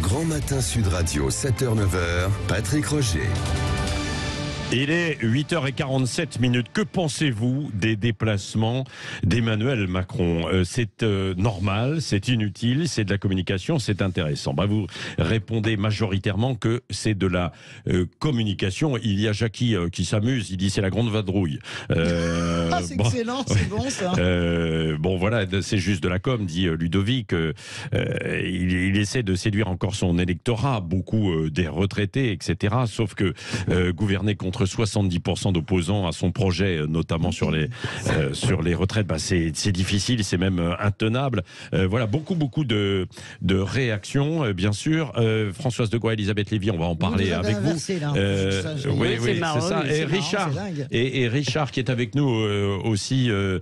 Grand Matin Sud Radio, 7h-9h, Patrick Roger. Il est 8h47. Que pensez-vous des déplacements d'Emmanuel Macron ? C'est normal, c'est inutile, c'est de la communication, c'est intéressant. Vous répondez majoritairement que c'est de la communication. Il y a Jackie qui s'amuse, il dit c'est la grande vadrouille. C'est excellent, c'est bon ça. Voilà, c'est juste de la com, dit Ludovic. Il essaie de séduire encore son électorat, beaucoup des retraités, etc. Sauf que gouverner contre 70% d'opposants à son projet, notamment sur les retraites, c'est difficile, c'est même intenable. Voilà, beaucoup de réactions, bien sûr. Françoise de Gois, Elisabeth Lévy, on va en parler avec vous. C'est ça. Et Richard qui est avec nous aussi de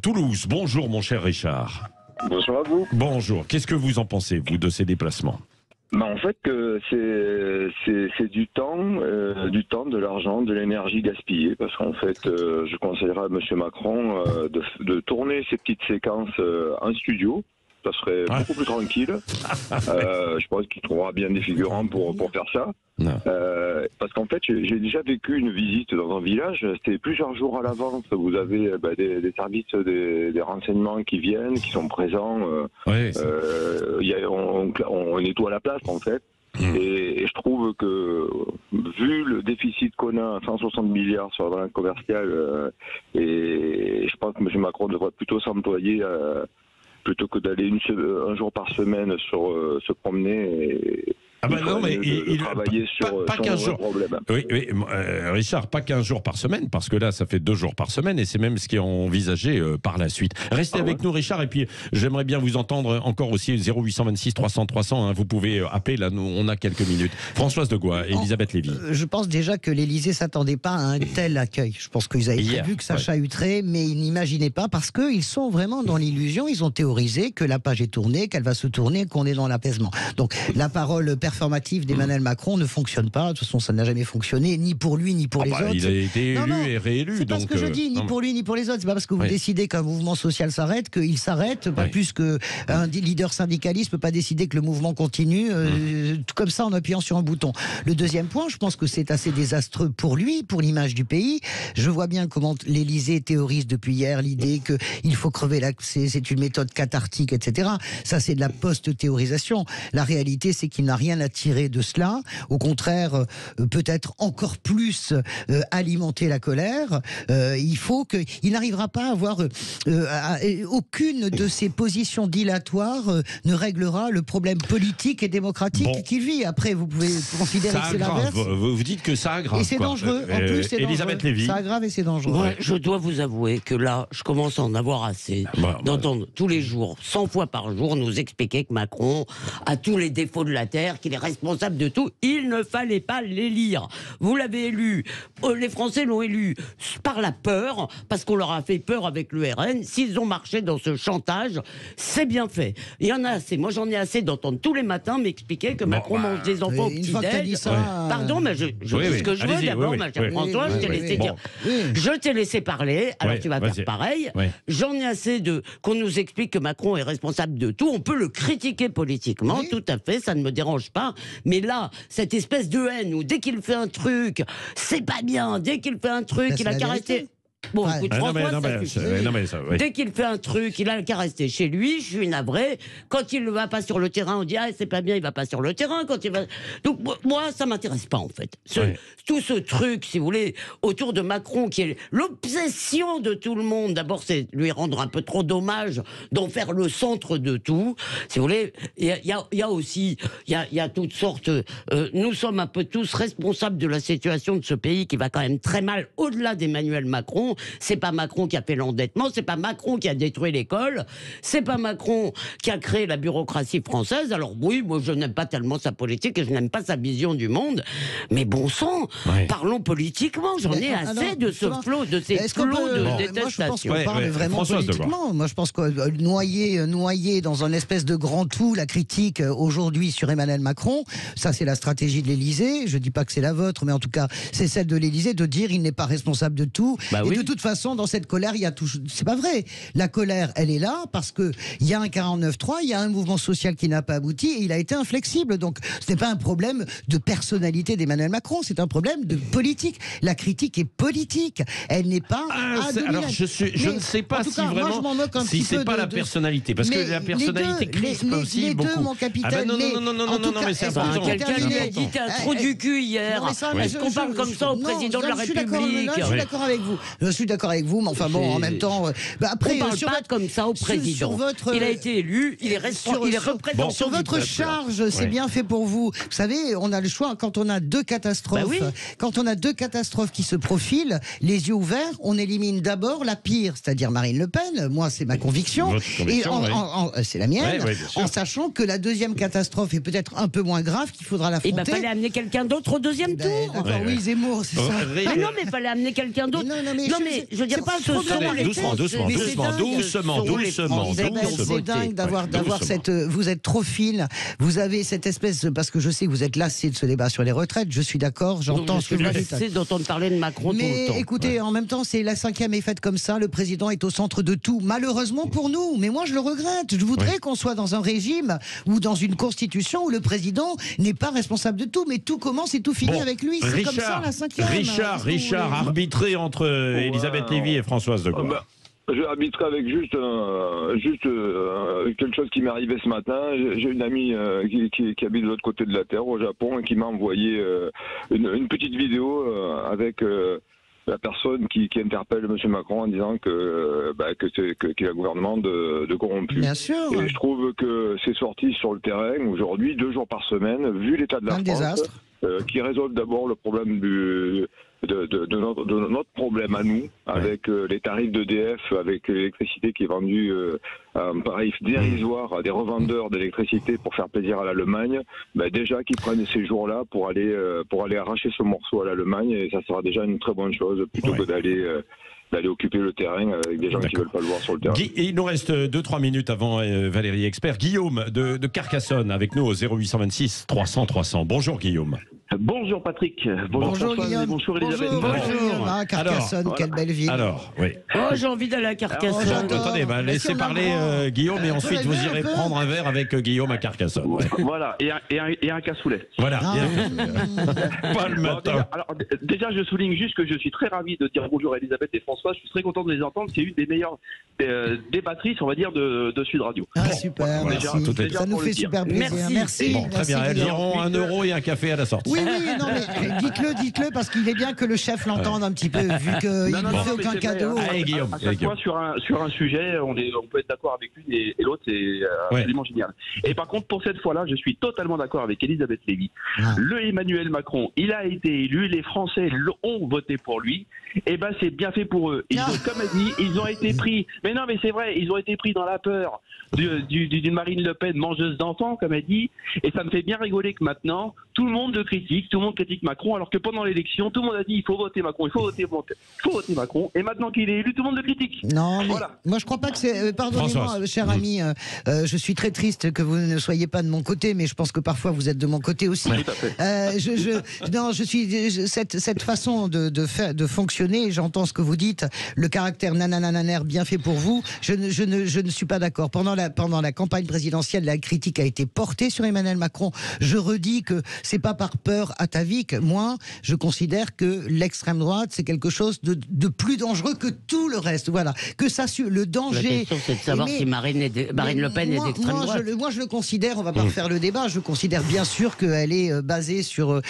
Toulouse. Bonjour mon cher Richard. Bonjour à vous. Bonjour. Qu'est-ce que vous en pensez, vous, de ces déplacements ? En fait, c'est du temps, de l'argent, de l'énergie gaspillée. Parce qu'en fait, je conseillerais à M. Macron de tourner ces petites séquences en studio. Ça serait beaucoup plus tranquille. Je pense qu'il trouvera bien des figurants pour faire ça. Parce qu'en fait, j'ai déjà vécu une visite dans un village. C'était plusieurs jours à l'avance. Vous avez des services, des renseignements qui viennent, qui sont présents. On nettoie la place, en fait. Et je trouve que, vu le déficit qu'on a, 160 milliards sur la balance commerciale, et je pense que M. Macron devrait plutôt s'employer plutôt que d'aller un jour par semaine se promener il travailler sur son problème. Oui, Richard, pas 15 jours par semaine, parce que là, ça fait 2 jours par semaine, et c'est même ce qui est envisagé par la suite. Restez avec nous, Richard, et puis j'aimerais bien vous entendre encore aussi 0826 300 300. Vous pouvez appeler, là, nous, on a quelques minutes. Françoise de Gois, Elisabeth Lévy. Je pense déjà que l'Élysée s'attendait pas à un tel accueil. Je pense qu'ils avaient prévu que ça chahuterait, mais ils n'imaginaient pas, parce qu'ils sont vraiment dans l'illusion. Ils ont théorisé que la page est tournée, qu'elle va se tourner, qu'on est dans l'apaisement. Donc la parole performative d'Emmanuel Macron ne fonctionne pas. De toute façon, ça n'a jamais fonctionné, ni pour lui, ni pour les autres. Il a été élu et réélu. C'est pas ce que je dis, ni pour lui, ni pour les autres. C'est pas parce que vous décidez qu'un mouvement social s'arrête qu'il s'arrête, pas plus qu'un leader syndicaliste peut pas décider que le mouvement continue, tout comme ça, en appuyant sur un bouton. Le deuxième point, je pense que c'est assez désastreux pour lui, pour l'image du pays. Je vois bien comment l'Élysée théorise depuis hier l'idée qu'il faut crever l'accès, c'est une méthode cathartique, etc. Ça, c'est de la post-théorisation. La réalité, c'est qu'il n'a rien à tirer de cela. Au contraire, peut-être encore plus alimenter la colère. Il n'arrivera pas à avoir aucune de ses positions dilatoires ne réglera le problème politique et démocratique qu'il vit. Après, vous pouvez considérer que c'est l'inverse. Vous dites que ça aggrave. Et c'est dangereux. En plus, c'est Elisabeth dangereux. Lévy. Ça aggrave et c'est dangereux. Moi, je dois vous avouer que là, je commence à en avoir assez d'entendre tous les jours, 100 fois par jour, nous expliquer que Macron a tous les défauts de la terre, qu'il est responsable de tout. Il ne fallait pas l'élire. Vous l'avez élu. Les Français l'ont élu par la peur, parce qu'on leur a fait peur avec le RN. S'ils ont marché dans ce chantage, c'est bien fait. Il y en a assez. Moi, j'en ai assez d'entendre tous les matins m'expliquer que Macron mange des enfants au petit-déj. Pardon, mais je dis ce que je veux d'abord, ma chère Françoise. Je t'ai laissé dire. Je t'ai laissé parler, alors tu vas faire pareil. J'en ai assez qu'on nous explique que Macron est responsable de tout. On peut le critiquer politiquement, tout à fait, ça ne me dérange pas. Mais là, cette espèce de haine où dès qu'il fait un truc, c'est pas bien. Dès qu'il fait un truc, il a caressé. Bon, écoute, dès qu'il fait un truc, il a qu'à rester chez lui. Je suis navré. Quand il ne va pas sur le terrain, on dit c'est pas bien, il va pas sur le terrain. Quand il va, donc moi, ça m'intéresse pas en fait. Tout ce truc, si vous voulez, autour de Macron, qui est l'obsession de tout le monde. D'abord, c'est lui rendre un peu trop d'hommage, d'en faire le centre de tout. Si vous voulez, il y a aussi, il y a toutes sortes. Nous sommes un peu tous responsables de la situation de ce pays qui va quand même très mal, au-delà d'Emmanuel Macron. C'est pas Macron qui a fait l'endettement, c'est pas Macron qui a détruit l'école, c'est pas Macron qui a créé la bureaucratie française. Alors oui, moi je n'aime pas tellement sa politique et je n'aime pas sa vision du monde, mais bon sang, parlons politiquement. J'en ai assez de ce flot, de ces flots de détestation. Moi je pense qu'on parle vraiment politiquement. Moi je pense que noyer dans un espèce de grand tout la critique aujourd'hui sur Emmanuel Macron, ça c'est la stratégie de l'Élysée. Je dis pas que c'est la vôtre, mais en tout cas c'est celle de l'Élysée de dire il n'est pas responsable de tout. de toute façon, dans cette colère, il y a tout. C'est pas vrai. La colère, elle est là parce que il y a un 49-3, il y a un mouvement social qui n'a pas abouti et il a été inflexible. Donc, ce n'est pas un problème de personnalité d'Emmanuel Macron, c'est un problème de politique. La critique est politique. Elle n'est pas. Alors, je ne sais pas si vraiment. Si c'est pas la personnalité, parce que la personnalité crispe aussi les beaucoup. deux, mon capitaine. Non, mais c'est important. Quelqu'un lui a dit t'es un trou du cul hier. Est-ce qu'on parle comme ça au président de la République? Je suis d'accord avec vous. Je suis d'accord avec vous, mais enfin bon, en même temps. Après, on parle pas comme ça au président. Il a été élu, il est représentant. Sur votre charge, c'est bien fait pour vous. Vous savez, on a le choix quand on a deux catastrophes. Quand on a deux catastrophes qui se profilent, les yeux ouverts, on élimine d'abord la pire, c'est-à-dire Marine Le Pen. Moi, c'est ma conviction. Et c'est la mienne. En sachant que la deuxième catastrophe est peut-être un peu moins grave, qu'il faudra l'affronter. Il fallait amener quelqu'un d'autre au deuxième tour. D'accord, oui, Zemmour, c'est ça. Mais non, mais il fallait amener quelqu'un d'autre. Non, mais je veux dire, pas doucement. C'est dingue d'avoir cette. Vous êtes trop fine. Vous avez cette espèce. Parce que je sais que vous êtes lassé de ce débat sur les retraites. Je suis d'accord, j'entends ce que vous dites. Je suis lassé d'entendre parler de Macron tout le temps. Mais écoutez, en même temps, c'est la 5e est faite comme ça. Le président est au centre de tout. Malheureusement pour nous. Mais moi, je le regrette. Je voudrais qu'on soit dans un régime ou dans une constitution où le président n'est pas responsable de tout. Mais tout commence et tout finit avec lui. C'est comme ça la 5e. Richard, arbitré entre Elisabeth Lévy et Françoise de Gaulle. Je arbitrerai avec juste quelque chose qui m'est arrivé ce matin. J'ai une amie qui habite de l'autre côté de la Terre, au Japon, et qui m'a envoyé une petite vidéo avec la personne qui interpelle M. Macron en disant qu'il y a un gouvernement de corrompus. Bien sûr. Et je trouve que c'est sorti sur le terrain aujourd'hui, 2 jours par semaine, vu l'état de la France. Désastre. Qui résolvent d'abord le problème de notre problème à nous, avec les tarifs d'EDF, avec l'électricité qui est vendue à un tarif dérisoire à des revendeurs d'électricité pour faire plaisir à l'Allemagne. Déjà qu'ils prennent ces jours-là pour aller arracher ce morceau à l'Allemagne, et ça sera déjà une très bonne chose, plutôt que d'aller occuper le terrain avec des gens qui ne veulent pas le voir sur le terrain. Il nous reste 2-3 minutes avant Valérie Expert. Guillaume de Carcassonne avec nous au 0826 300 300. Bonjour Guillaume. Bonjour Patrick. Bonjour Guillaume. Bonjour Elisabeth. Bonjour. Ah, Carcassonne, alors, quelle belle ville. Alors, oui. Oh, j'ai envie d'aller à Carcassonne. Attendez, laissez parler Guillaume et ensuite vous irez prendre un verre avec Guillaume à Carcassonne. Ouais. Voilà, et un cassoulet. Voilà. Pas le matin. Alors, déjà, je souligne juste que je suis très ravi de dire bonjour à Elisabeth et François. Je suis très content de les entendre. C'est une des meilleures débattrices, on va dire, de Sud Radio. Ah, super, voilà, merci. Ça nous fait super plaisir. Merci. Bon, très bien, elles iront 1 euro et un café à la sortie. Oui, non, mais dites-le, parce qu'il est bien que le chef l'entende un petit peu, vu qu'il ne fait aucun cadeau. Allez, Guillaume. À chaque fois, sur un sujet, on peut être d'accord avec l'une et l'autre, c'est absolument génial. Et par contre, pour cette fois-là, je suis totalement d'accord avec Elisabeth Lévy. Le Emmanuel Macron, il a été élu, les Français ont voté pour lui, et c'est bien fait pour eux. Comme elle dit, ils ont été pris, mais non, mais c'est vrai, ils ont été pris dans la peur d'une Marine Le Pen mangeuse d'enfants, comme elle dit, et ça me fait bien rigoler que maintenant, tout le monde le critique, tout le monde critique Macron, alors que pendant l'élection, tout le monde a dit il faut voter Macron, il faut voter Macron, et maintenant qu'il est élu, tout le monde le critique. Non, mais moi je crois pas que c'est... Pardonnez-moi, cher ami, je suis très triste que vous ne soyez pas de mon côté, mais je pense que parfois vous êtes de mon côté aussi. Tout à fait. Non, je suis... Cette façon de fonctionner, j'entends ce que vous dites, le caractère nananananer bien fait pour vous, je ne suis pas d'accord. Pendant la campagne présidentielle, la critique a été portée sur Emmanuel Macron. Je redis que c'est pas par peur atavique. Moi, je considère que l'extrême droite, c'est quelque chose de plus dangereux que tout le reste. Voilà. Que ça, le danger. La question, c'est de savoir si Marine Le Pen est d'extrême droite. Moi, je le considère, on va pas refaire le débat, je considère bien sûr qu'elle est basée sur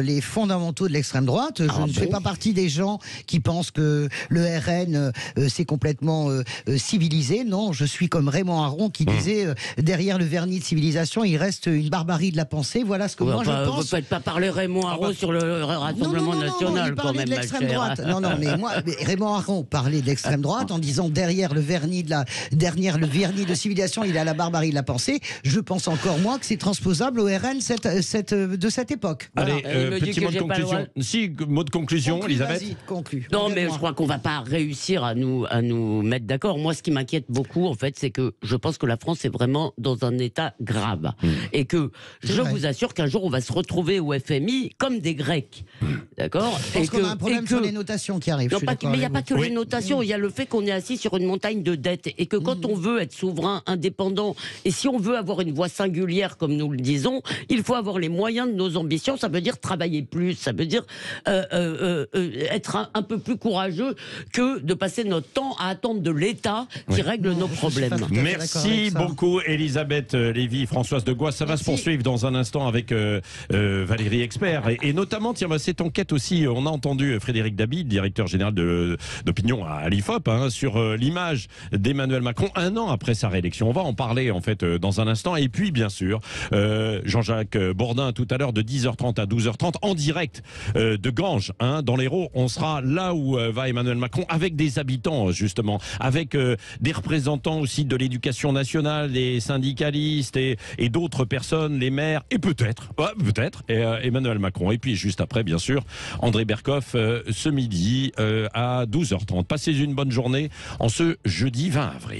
les fondamentaux de l'extrême droite. Je ne fais pas partie des gens qui pensent que le RN, c'est complètement civilisé. Non, je suis comme Raymond Aron qui disait derrière le vernis de civilisation, il reste une barbarie de la pensée. Voilà ce que moi je pense. Vous ne faites pas parler Raymond Aron sur le Rassemblement National, quand même, l'extrême droite. Non, mais moi, Raymond Aron parlait d'extrême droite en disant derrière le vernis de civilisation, il a la barbarie de la pensée. Je pense encore moi que c'est transposable au RN de cette époque. Voilà. Allez, petit mot de conclusion. Si, mot de conclusion, Elisabeth. Conclue. Non, mais je crois qu'on va pas réussir à nous mettre d'accord. Moi, ce qui m'inquiète beaucoup, en fait, c'est que je pense que la France est vraiment dans un état grave. Et que je vous assure qu'un jour, on va se retrouver retrouver au FMI comme des Grecs. D'accord. Je pense qu'on a un problème sur les notations qui arrivent. Mais il n'y a pas que les notations, il y a le fait qu'on est assis sur une montagne de dettes et que quand on veut être souverain, indépendant, et si on veut avoir une voix singulière, comme nous le disons, il faut avoir les moyens de nos ambitions. Ça veut dire travailler plus, ça veut dire être un peu plus courageux que de passer notre temps à attendre de l'État qui règle nos problèmes. Merci beaucoup Elisabeth Lévy, Françoise de Gois. Ça va se poursuivre dans un instant avec Valérie Expert et notamment, tiens, cette enquête aussi, on a entendu Frédéric Dabi, directeur général d'opinion à l'IFOP, sur l'image d'Emmanuel Macron un an après sa réélection. On va en parler en fait dans un instant. Et puis bien sûr, Jean-Jacques Bourdin tout à l'heure de 10h30 à 12h30 en direct de Ganges, dans l'Hérault. On sera là où va Emmanuel Macron avec des habitants justement, avec des représentants aussi de l'éducation nationale, des syndicalistes et d'autres personnes, les maires et peut-être Emmanuel Macron. Et puis juste après bien sûr André Berkoff ce midi à 12h30. Passez une bonne journée en ce jeudi 20 avril.